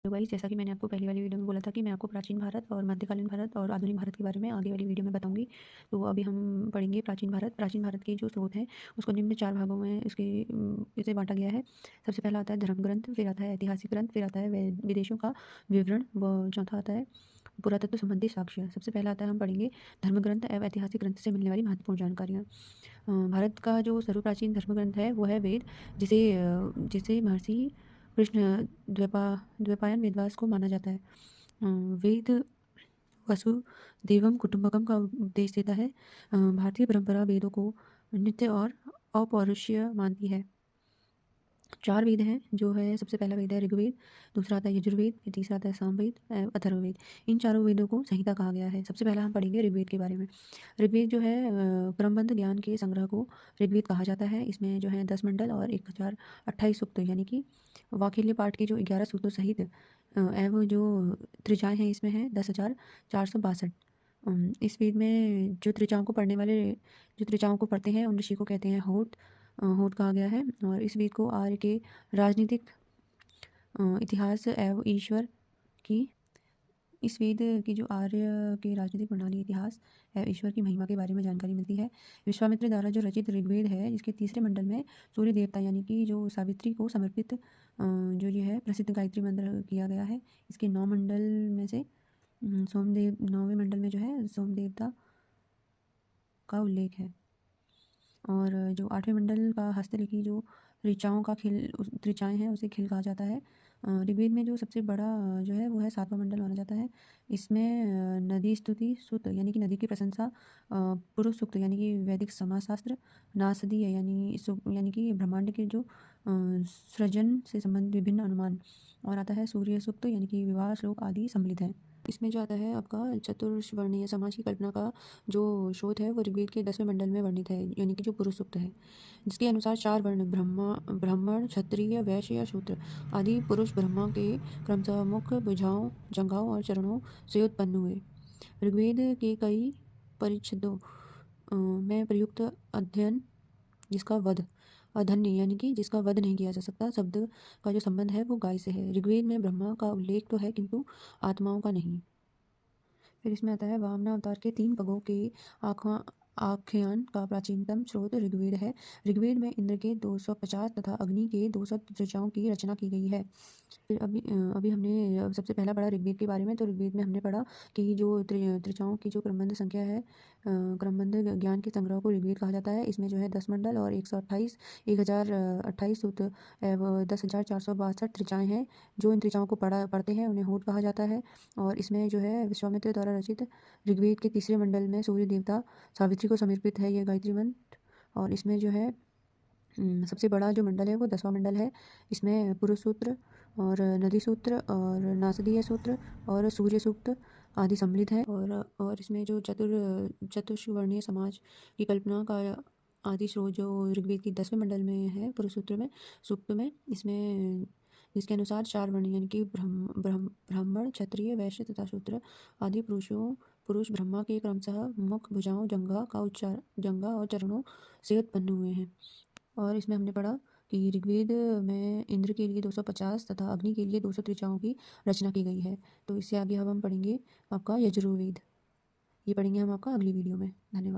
तो गाइस, जैसा कि मैंने आपको पहली वाली वीडियो में बोला था कि मैं आपको प्राचीन भारत और मध्यकालीन भारत और आधुनिक भारत के बारे में आगे वाली वीडियो में बताऊंगी। तो अभी हम पढ़ेंगे प्राचीन भारत। प्राचीन भारत के जो स्रोत हैं उसको निम्न 4 भागों में इसे बांटा गया है। सबसे पहला आता है धर्म ग्रंथ, फिर आता है ऐतिहासिक ग्रंथ, फिर आता है विदेशों का विवरण व चौथा आता है पुरातत्व संबंधी साक्ष्य। सबसे पहला आता है, हम पढ़ेंगे धर्म ग्रंथ एवं ऐतिहासिक ग्रंथ से मिलने वाली महत्वपूर्ण जानकारियाँ। भारत का जो सर्वप्राचीन धर्म ग्रंथ है वो है वेद, जिसे जिसे महर्षि कृष्ण द्वैपायन वेदव्यास को माना जाता है। वेद वसुदेवम कुटुंबकम का उपदेश देता है। भारतीय परंपरा वेदों को नित्य और अपौरुषीय मानती है। 4 वेद हैं, जो है सबसे पहला वेद है ऋग्वेद, दूसरा आता है यजुर्वेद, फिर तीसरा आता है सामवेद, अथर्ववेद। इन चारों वेदों को संहिता कहा गया है। सबसे पहला हम पढ़ेंगे ऋग्वेद के बारे में। ऋग्वेद जो है क्रमबद्ध ज्ञान के संग्रह को ऋग्वेद कहा जाता है। इसमें जो है 10 मंडल और 1028 सूक्त, यानी कि वाखिल्य पाठ के जो 11 सूत्रों सहित एवं जो त्रिचाएँ हैं इसमें है 10,462। इस वेद में जो त्रिचाओं को पढ़ते हैं उन ऋषि को कहते हैं होत। होत कहा गया है। और इस वेद को आर्य के राजनीतिक इतिहास एवं ईश्वर की इस वेद की जो आर्य की राजनीतिक प्रणाली, इतिहास एवं ईश्वर की महिमा के बारे में जानकारी मिलती है। विश्वामित्र द्वारा जो रचित ऋग्वेद है, जिसके तीसरे मंडल में सूर्य देवता यानी कि जो सावित्री को समर्पित जो ये है प्रसिद्ध गायत्री मंत्र किया गया है। इसके 9 मंडल में से सोमदेव 9वें मंडल में जो है सोम देवता का उल्लेख है। और जो 8वें मंडल का हस्तलिखी जो त्रिचाएँ हैं उसे खिल कहा जाता है। ऋग्वेद में जो सबसे बड़ा जो है वो है 7वां मंडल माना जाता है। इसमें नदी स्तुति सूक्त यानी कि नदी की प्रशंसा, पुरुष सूक्त यानी कि वैदिक समाजशास्त्र, नासदीय यानी कि ब्रह्मांड के जो सृजन से संबंधित विभिन्न अनुमान, और आता है सूर्य सूक्त यानी कि विवाह श्लोक आदि सम्मिलित है। इसमें जो आता है आपका चतुर्वर्णीय समाज की कल्पना का जो स्रोत है वो ऋग्वेद के 10वें मंडल में वर्णित है, यानी कि जो पुरुष सूक्त है, जिसके अनुसार 4 वर्ण ब्राह्मण, क्षत्रिय, वैश्य या शूद्र आदि पुरुष ब्रह्मा के क्रमशः मुख, भुजाओं, जंघाओं और चरणों से उत्पन्न हुए। ऋग्वेद के कई परिच्छेदों में प्रयुक्त अध्ययन जिसका वध अधन्य यानी कि जिसका वध नहीं किया जा सकता शब्द का जो संबंध है वो गाय से है। ऋग्वेद में ब्रह्मा का उल्लेख तो है किंतु आत्माओं का नहीं। फिर इसमें आता है वामना अवतार के 3 पगों के आख्वा आख्यान का प्राचीनतम स्रोत ऋग्वेद है। ऋग्वेद में इंद्र के 250 तथा अग्नि के 200 ऋचाओं की रचना की गई है। फिर अभी हमने सबसे पहला पढ़ा ऋग्वेद के बारे में। तो ऋग्वेद में हमने पढ़ा कि जो त्रिचाओं की जो क्रमबद्ध संख्या है, क्रमबद्ध ज्ञान के संग्रह को ऋग्वेद कहा जाता है। इसमें जो है 10 मंडल और 1028 सूक्त एवं 10,462 त्रिचाएँ हैं। जो इन त्रिचाओं को पढ़ते हैं उन्हें होत कहा जाता है। और इसमें जो है विश्वामित्र द्वारा रचित ऋग्वेद के तीसरे मंडल में सूर्य देवता सावित्री को समर्पित है ये गायत्री मंत्र। और इसमें जो है सबसे बड़ा जो मंडल है वो 10वां मंडल है। इसमें पुरुष सूत्र और नदी सूत्र और नासदीय सूत्र और सूर्य सूक्त आदि सम्मिलित है। और इसमें जो चतुष्वर्णीय समाज की कल्पना का आदि स्रोत जो ऋग्वेद की 10वें मंडल में है पुरुष सूक्त में इसमें जिसके अनुसार 4 वर्ण यानी कि ब्राह्मण, क्षत्रिय, वैश्य तथा शूद्र आदि पुरुष ब्रह्मा के क्रमशः मुख, भुजाओं, जंघा और चरणों से उत्पन्न हुए हैं। और इसमें हमने पढ़ा कि ऋग्वेद में इंद्र के लिए 250 तथा अग्नि के लिए 200 ऋचाओं की रचना की गई है। तो इससे आगे हम पढ़ेंगे आपका यजुर्वेद। ये पढ़ेंगे हम आपका अगली वीडियो में। धन्यवाद।